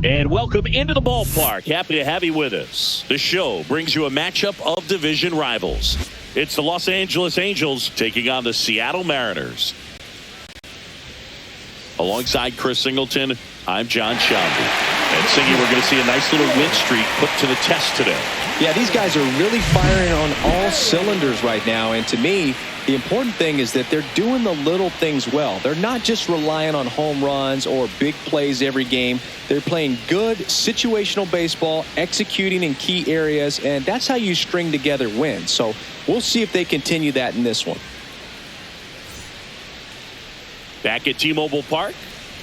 And welcome into the ballpark. Happy to have you with us. The show brings you a matchup of division rivals. It's the Los Angeles Angels taking on the Seattle Mariners. Alongside Chris Singleton, I'm John Shelby. And Singy, we're going to see a nice little win streak put to the test today. Yeah, these guys are really firing on all cylinders right now. And to me, the important thing is that they're doing the little things well. They're not just relying on home runs or big plays every game. They're playing good situational baseball, executing in key areas, and that's how you string together wins. So we'll see if they continue that in this one. Back at T-Mobile Park,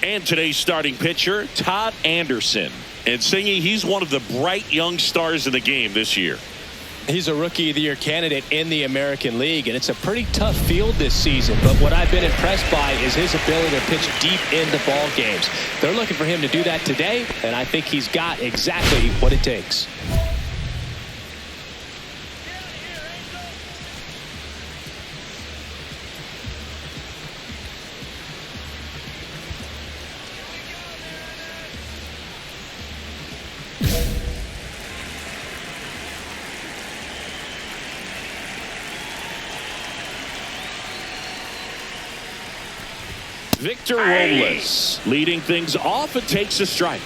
and today's starting pitcher, Todd Anderson. And Singy, he's one of the bright young stars in the game this year. He's a Rookie of the Year candidate in the American League, and it's a pretty tough field this season. But what I've been impressed by is his ability to pitch deep into ball games. They're looking for him to do that today, and I think he's got exactly what it takes. Victor Robles leading things off and takes a strike.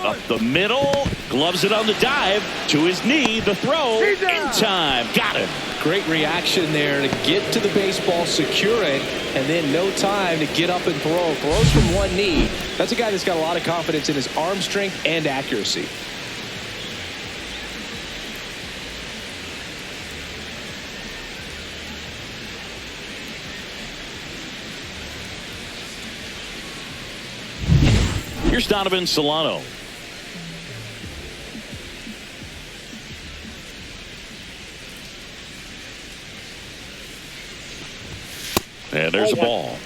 Up the middle, gloves it on the dive, to his knee, the throw, in time, got him. Great reaction there to get to the baseball, secure it, and then no time to get up and throw. Throws from one knee. That's a guy that's got a lot of confidence in his arm strength and accuracy. Here's Donovan Solano. And there's a ball.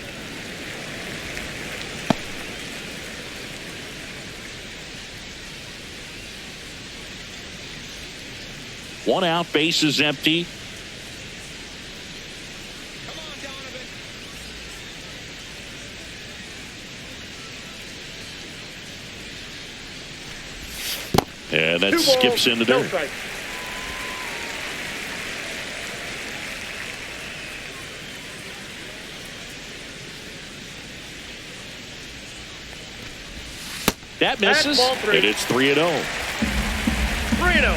One out, base is empty. And that skips in the dirt. That misses, and it's 3-0. 3-0.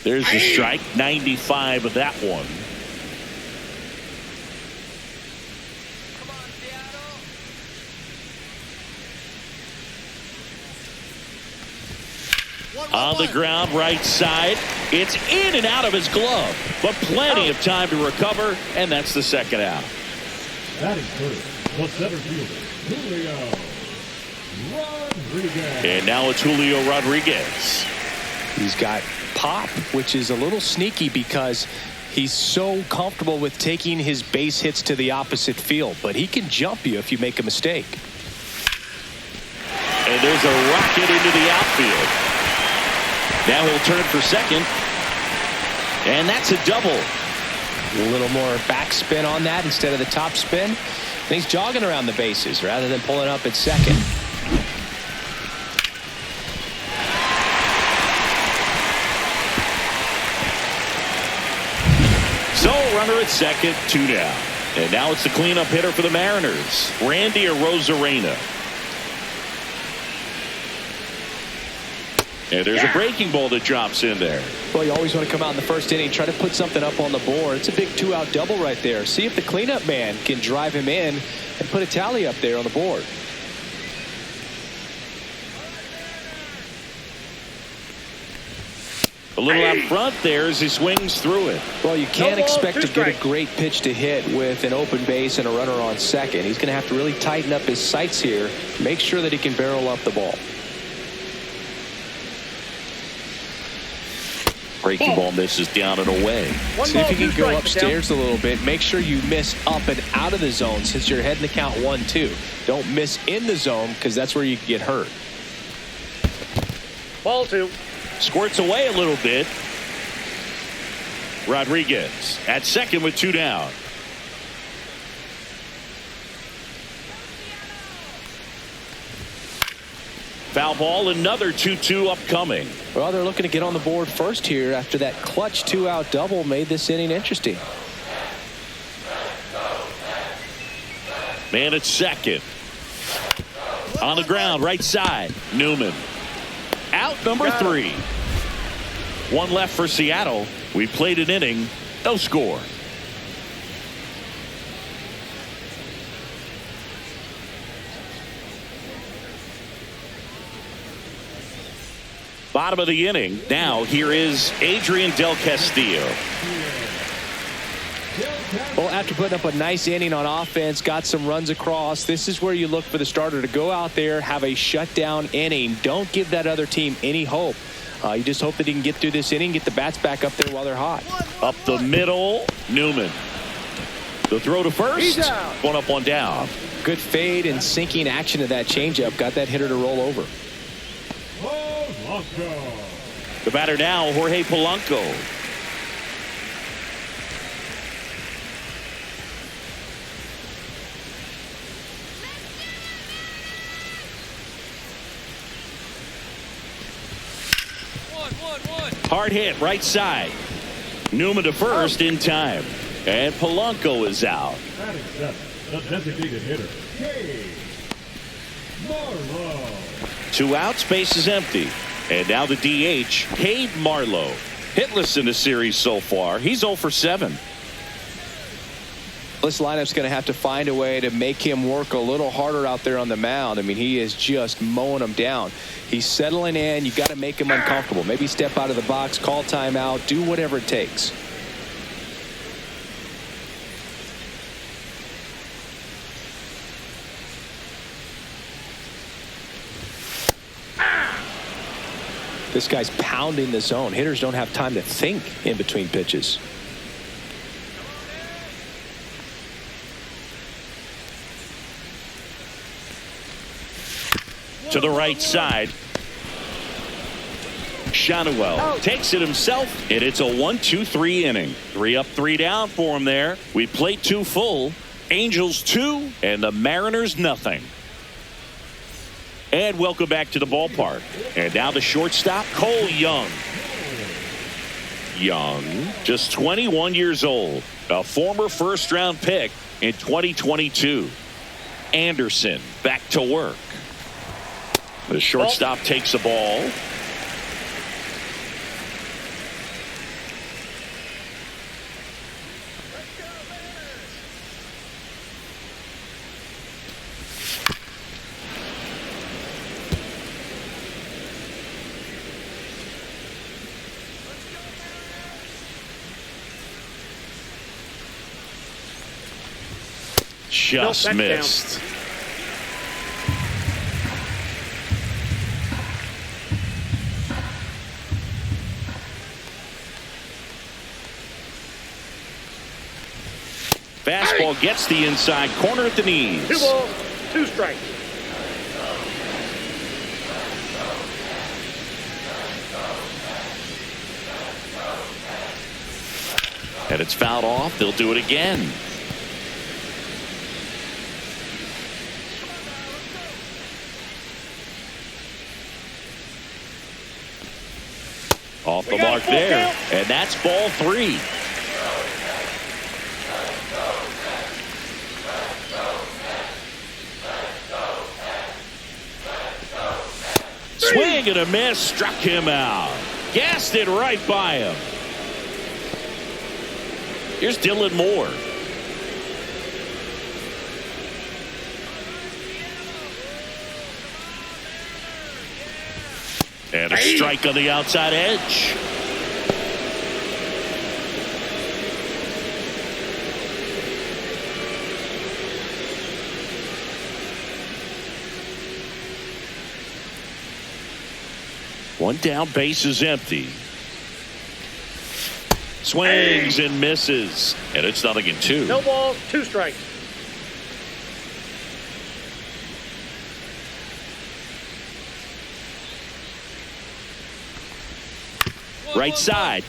There's the strike, 95 of that one. On the ground, right side. It's in and out of his glove, but plenty of time to recover, and that's the second out. That is first. The center fielder, Julio Rodriguez. And now it's Julio Rodriguez. He's got pop, which is a little sneaky because he's so comfortable with taking his base hits to the opposite field, but he can jump you if you make a mistake. And there's a rocket into the outfield. Now he'll turn for second. And that's a double. A little more backspin on that instead of the top spin. And he's jogging around the bases rather than pulling up at second. So runner at second, 2 down. And now it's the cleanup hitter for the Mariners, Randy Arozarena. And there's a breaking ball that drops in there. Well, you always want to come out in the first inning, try to put something up on the board. It's a big 2-out double right there. See if the cleanup man can drive him in and put a tally up there on the board. A little out front there as he swings through it. Well, you can't expect to get a great pitch to hit with an open base and a runner on second. He's going to have to really tighten up his sights here, make sure that he can barrel up the ball. Breaking ball misses down and away. See if you can go upstairs a little bit. Make sure you miss up and out of the zone since you're heading to count 1-2. Don't miss in the zone because that's where you can get hurt. Ball 2. Squirts away a little bit. Rodriguez at second with 2 down. Foul ball, another 2-2 upcoming. Well, they're looking to get on the board first here after that clutch 2-out double made this inning interesting. Man at second. On the ground, right side. Newman. Out number 3. 1 left for Seattle. We played an inning. No score. Bottom of the inning. Now here is Adrian Del Castillo. Well, after putting up a nice inning on offense, got some runs across, this is where you look for the starter to go out there, have a shutdown inning. Don't give that other team any hope. You just hope that he can get through this inning, get the bats back up there while they're hot. Up the middle, Newman. The throw to first. 1 up, 1 down. Good fade and sinking action of that changeup. Got that hitter to roll over. The batter now, Jorge Polanco. Hard hit, right side. Newman to first in time. And Polanco is out. Batting seventh, the designated hitter, A.K.A. Marlowe. 2 outs, base is empty. And now the DH, Cade Marlowe. Hitless in the series so far. He's 0 for 7. This lineup's going to have to find a way to make him work a little harder out there on the mound. I mean, he is just mowing them down. He's settling in. You got to make him uncomfortable. Maybe step out of the box, call timeout, do whatever it takes. This guy's pounding the zone. Hitters don't have time to think in between pitches. To the right side. Shanuel takes it himself, and it's a 1-2-3 inning. 3 up, 3 down for him there. We played 2 full. Angels 2 and the Mariners nothing. And welcome back to the ballpark. And now the shortstop, Cole Young. Young, just 21 years old, a former first-round pick in 2022. Anderson back to work. The shortstop takes the ball. Just missed. Fastball gets the inside corner at the knees. 2 balls, 2 strikes. And it's fouled off. They'll do it again. Off the mark there. And that's ball 3. Swing and a miss. Struck him out. Gassed it right by him. Here's Dylan Moore. And a strike on the outside edge. One down, base is empty. Swings and misses. And it's 0-2. No balls, 2 strikes. Right side.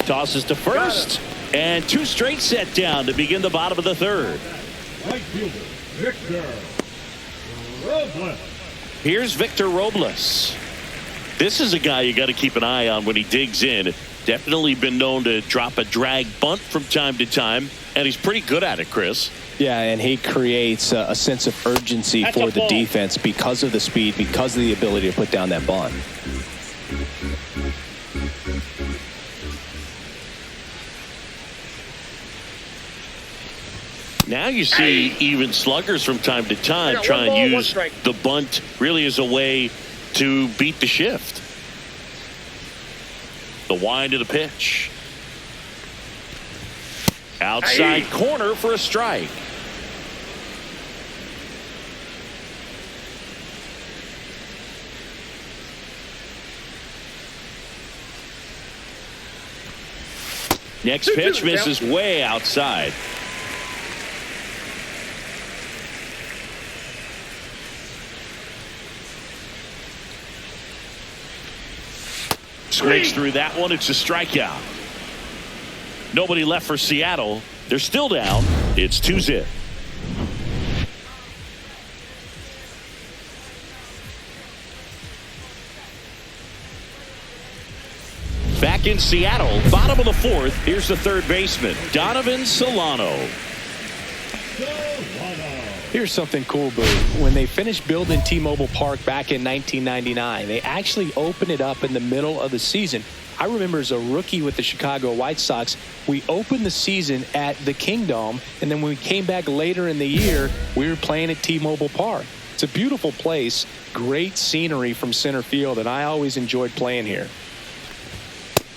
Tosses to first. And 2 straight set down to begin the bottom of the 3rd. Right fielder, Victor Robles. Here's Victor Robles. This is a guy you got to keep an eye on when he digs in. Definitely been known to drop a drag bunt from time to time, and he's pretty good at it, Chris. Yeah, and he creates a sense of urgency for the defense because of the speed, because of the ability to put down that bunt. Now you see even sluggers from time to time try and use the bunt really as a way to beat the shift. The wind of the pitch. Outside corner for a strike. Next pitch misses way outside. Swings through that one. It's a strikeout. Nobody left for Seattle. They're still down. It's 2-0. Back in Seattle, bottom of the 4th. Here's the 3rd baseman, Donovan Solano. Here's something cool, Boo. When they finished building T-Mobile Park back in 1999, they actually opened it up in the middle of the season. I remember as a rookie with the Chicago White Sox, we opened the season at the Kingdome, and then when we came back later in the year, we were playing at T-Mobile Park. It's a beautiful place, great scenery from center field, and I always enjoyed playing here.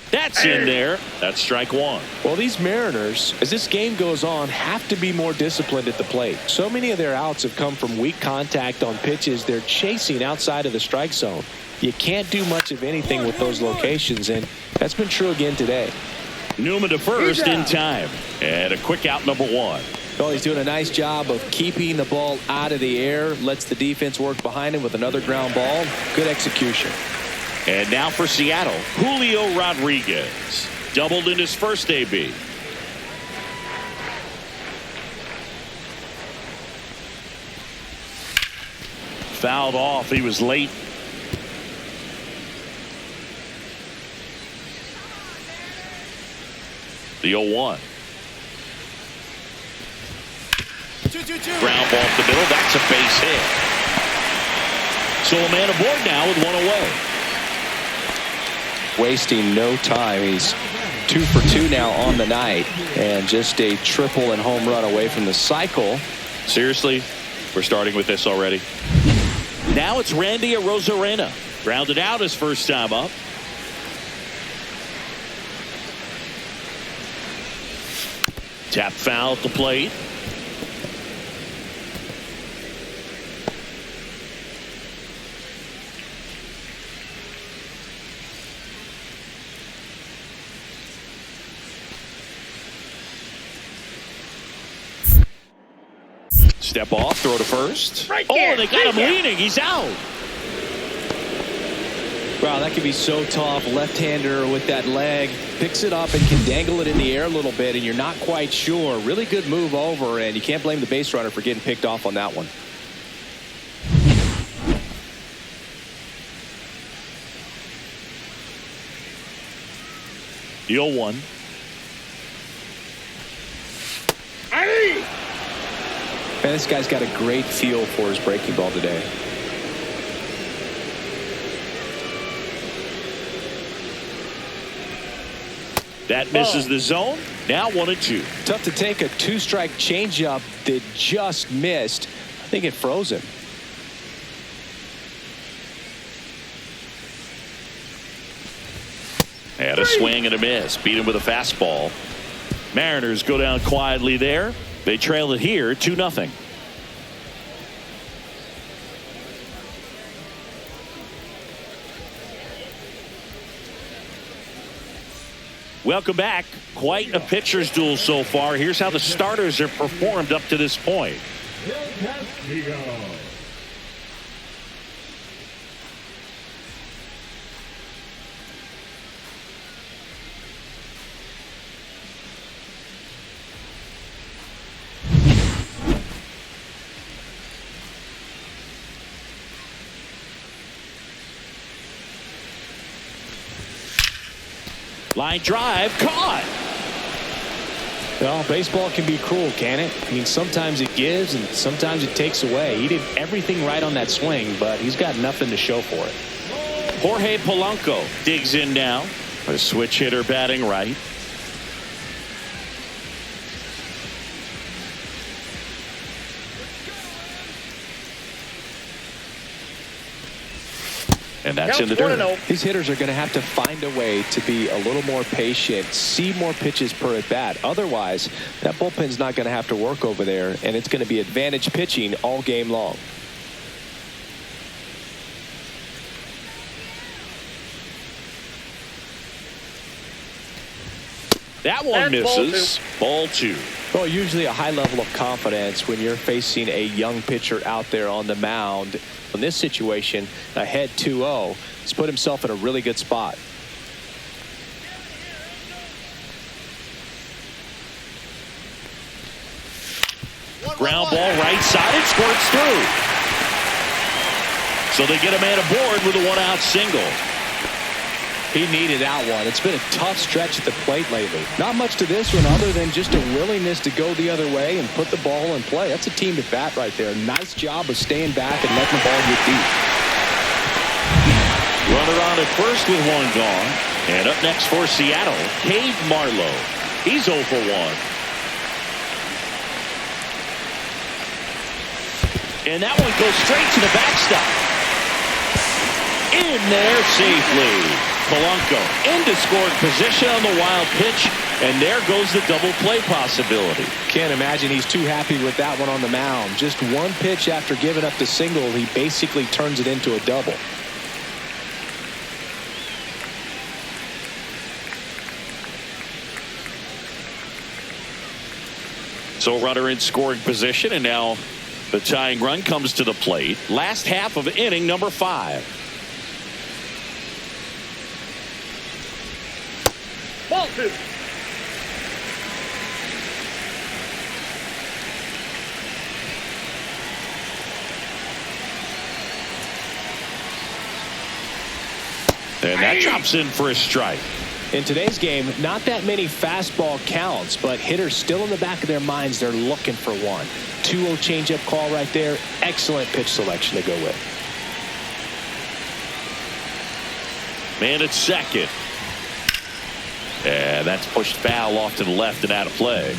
That's in there. That's strike 1. Well, these Mariners, as this game goes on, have to be more disciplined at the plate. So many of their outs have come from weak contact on pitches they're chasing outside of the strike zone. You can't do much of anything with those locations, and that's been true again today. Newman to first in time. And a quick out, number 1. Well, he's doing a nice job of keeping the ball out of the air, lets the defense work behind him with another ground ball. Good execution. And now for Seattle, Julio Rodriguez. Doubled in his first AB. Fouled off. He was late. The 0-1. Ground ball up the middle. That's a base hit. So a man aboard now with 1 away. Wasting no time. He's 2 for 2 now on the night, and just a triple and home run away from the cycle. Seriously, we're starting with this already. Now it's Randy Arozarena. Grounded out his first time up. Tap foul at the plate. Step off, throw to first. Right there. Oh, they got him leaning. He's out. Wow, that could be so tough. Left-hander with that leg. Picks it up and can dangle it in the air a little bit, and you're not quite sure. Really good move over, and you can't blame the base runner for getting picked off on that one. The 0-1. Man, this guy's got a great feel for his breaking ball today. That misses the zone. Now 1-2. Tough to take a 2-strike changeup that just missed. I think it froze him. Had a swing and a miss. Beat him with a fastball. Mariners go down quietly there. They trail it here 2-0. Welcome back. Quite a pitcher's duel so far. Here's how the starters have performed up to this point. Line drive, caught. Well, baseball can be cruel, can it? I mean, sometimes it gives and sometimes it takes away. He did everything right on that swing, but he's got nothing to show for it. Jorge Polanco digs in now. A switch hitter batting right. And that's in the dirt. These hitters are going to have to find a way to be a little more patient, see more pitches per at bat. Otherwise, that bullpen's not going to have to work over there, and it's going to be advantage pitching all game long. That one misses. Ball two. Well, usually a high level of confidence when you're facing a young pitcher out there on the mound. In this situation, ahead 2-0, he's put himself in a really good spot. Ground ball right side. It squirts through. So they get a man aboard with a one-out single. He needed that one. It's been a tough stretch at the plate lately. Not much to this one other than just a willingness to go the other way and put the ball in play. That's a team at bat right there. Nice job of staying back and letting the ball get deep. Runner on at first with one gone. And up next for Seattle, Cade Marlowe. He's 0 for 1. And that one goes straight to the backstop. In there safely. Polanco into scoring position on the wild pitch, and there goes the double play possibility. Can't imagine he's too happy with that one on the mound. Just one pitch after giving up the single, he basically turns it into a double. So runner in scoring position, and now the tying run comes to the plate. Last half of inning number 5. Ball 2. And that drops in for a strike. In today's game, not that many fastball counts, but hitters still in the back of their minds, they're looking for one. 2-0 changeup call right there. Excellent pitch selection to go with. Man at second. And that's pushed foul off to the left and out of play.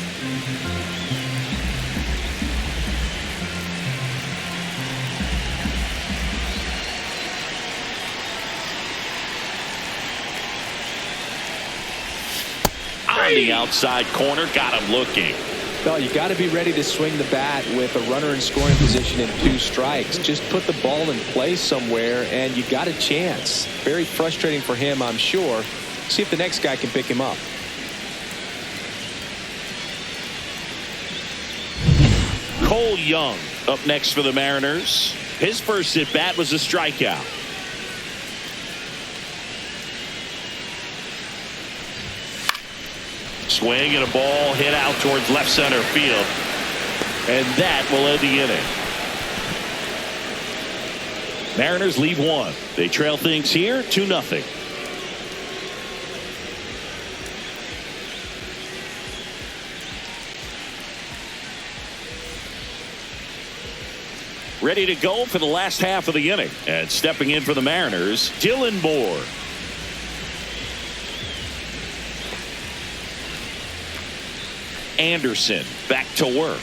On the outside corner, got him looking. Well, you got to be ready to swing the bat with a runner in scoring position and 2 strikes. Just put the ball in play somewhere, and you got a chance. Very frustrating for him, I'm sure. See if the next guy can pick him up. Cole Young up next for the Mariners. His first at bat was a strikeout. Swing and a ball hit out towards left center field. And that will end the inning. Mariners leave 1. They trail things here 2-0. Ready to go for the last half of the inning. And stepping in for the Mariners, Dylan Moore. Anderson back to work.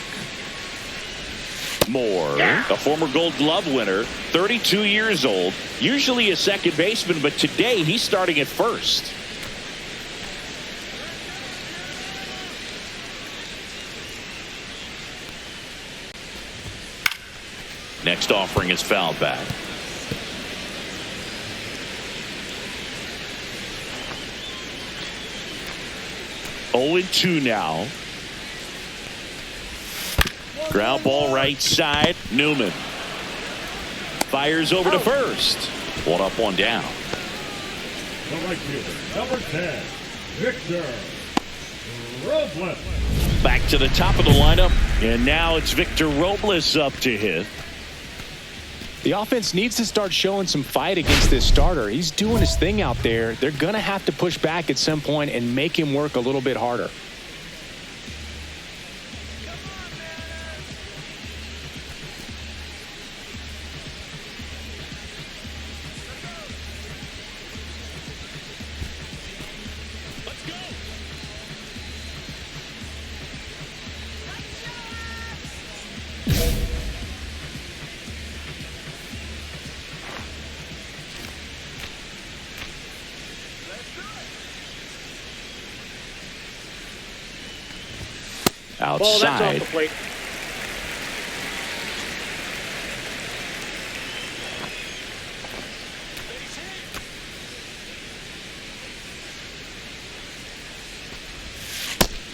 Moore, a former Gold Glove winner, 32 years old, usually a second baseman, but today he's starting at first. Next offering is fouled back. 0-2 now. Ground ball right side. Newman fires over to first. One up, one down. The right fielder, number 10, Victor Robles. Back to the top of the lineup, and now it's Victor Robles up to hit. The offense needs to start showing some fight against this starter. He's doing his thing out there. They're going to have to push back at some point and make him work a little bit harder. Ball, that's off Outside. the plate.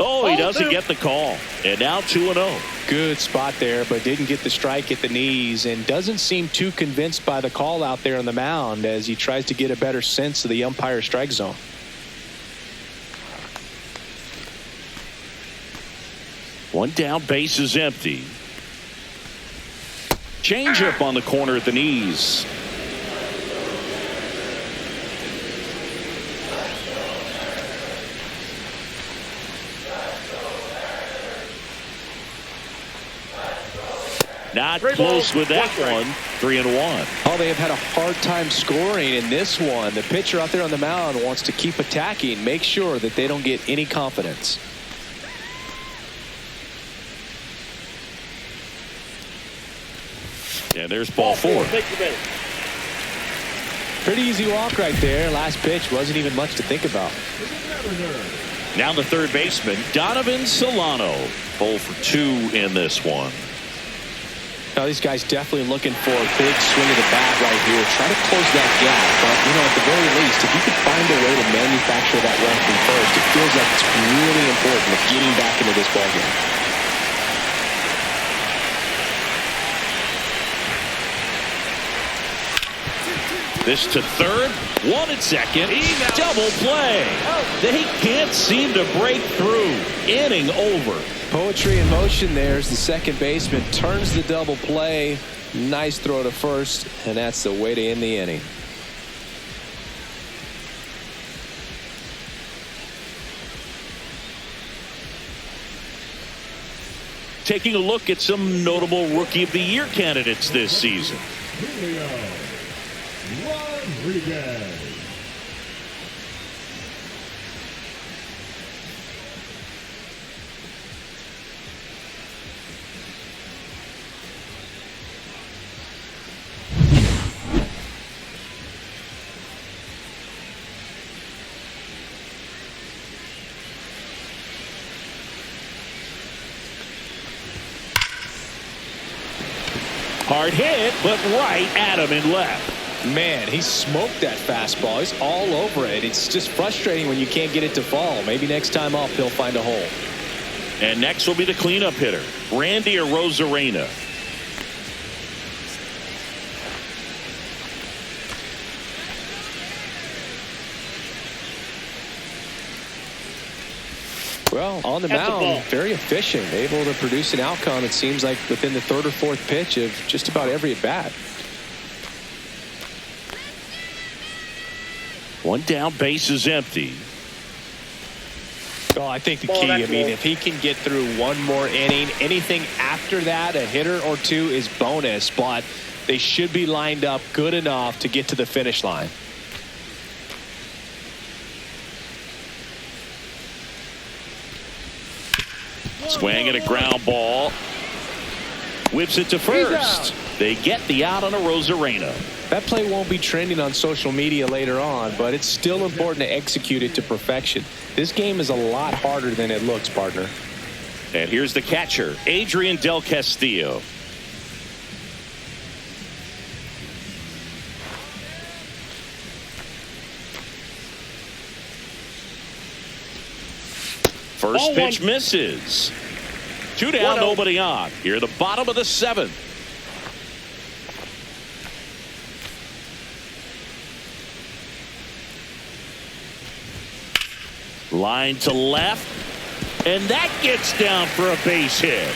Oh, he Ball doesn't two. get the call. And now 2-0. Good spot there, but didn't get the strike at the knees and doesn't seem too convinced by the call out there on the mound as he tries to get a better sense of the umpire strike zone. One down, base is empty. Changeup on the corner at the knees. Not Three close balls, with that one strike. one. 3-1. Oh, they have had a hard time scoring in this one. The pitcher out there on the mound wants to keep attacking, make sure that they don't get any confidence. And there's ball four. Take the base. Pretty easy walk right there. Last pitch wasn't even much to think about. Now the third baseman, Donovan Solano. 0 for 2 in this one. Now these guys definitely looking for a big swing of the bat right here. Try to close that gap. But, you know, at the very least, if you could find a way to manufacture that run from first, it feels like it's really important of getting back into this ballgame. This to third, one at second, double play. They can't seem to break through. Inning over. Poetry in motion there as the second baseman turns the double play. Nice throw to first, and that's the way to end the inning. Taking a look at some notable Rookie of the Year candidates this season. Julio Rodriguez. Hard hit, but right at him and left. Man, he smoked that fastball. He's all over it. It's just frustrating when you can't get it to fall. Maybe next time off he'll find a hole. And next will be the cleanup hitter, Randy Arozarena. Well, on the At the ball. mound, very efficient, able to produce an outcome, it seems like, within the third or fourth pitch of just about every at-bat. One down, base is empty. Oh, I think the Ball, key, that's low. if he can get through one more inning, anything after that, a hitter or two is bonus, but they should be lined up good enough to get to the finish line. Swing and a ground ball. Whips it to first. They get the out on Arozarena. That play won't be trending on social media later on, but it's still important to execute it to perfection. This game is a lot harder than it looks, partner. And here's the catcher, Adrian Del Castillo. First pitch misses. 2 down, nobody on. Here at the bottom of the 7th. Line to left. And that gets down for a base hit.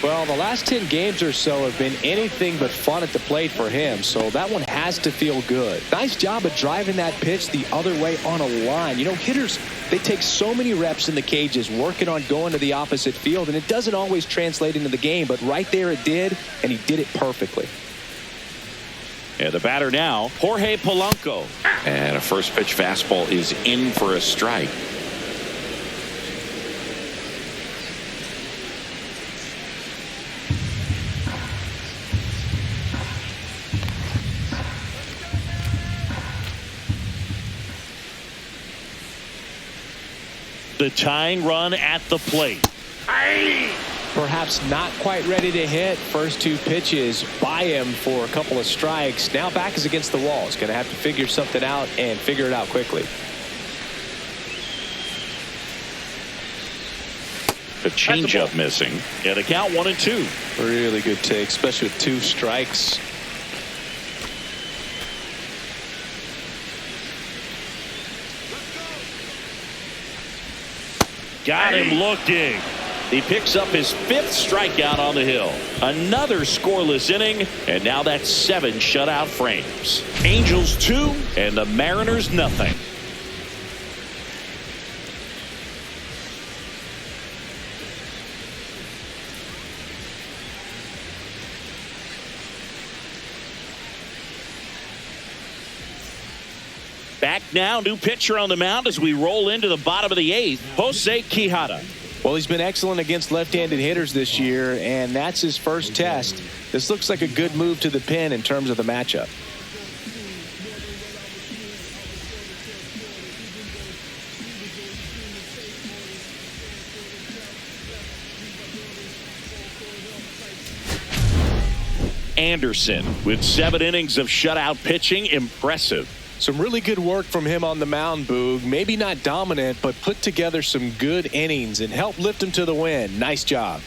Well, the last 10 games or so have been anything but fun at the plate for him, so that one has to feel good. Nice job of driving that pitch the other way on a line. You know, hitters, they take so many reps in the cages working on going to the opposite field, and it doesn't always translate into the game, but right there it did, and he did it perfectly. And the batter now, Jorge Polanco. And a first pitch fastball is in for a strike. The tying run at the plate. Perhaps not quite ready to hit. First 2 pitches by him for a couple of strikes. Now back is against the wall. He's going to have to figure something out and figure it out quickly. The changeup missing. Yeah, the count 1-2. Really good take, especially with 2 strikes. Got him looking. He picks up his 5th strikeout on the hill. Another scoreless inning, and now that's 7 shutout frames. Angels 2 and the Mariners nothing. Back now, new pitcher on the mound as we roll into the bottom of the 8th, Jose Quijada. Well, he's been excellent against left-handed hitters this year, and that's his first test. This looks like a good move to the pen in terms of the matchup. Anderson with 7 innings of shutout pitching. Impressive. Some really good work from him on the mound, Boog. Maybe not dominant, but put together some good innings and helped lift him to the win. Nice job.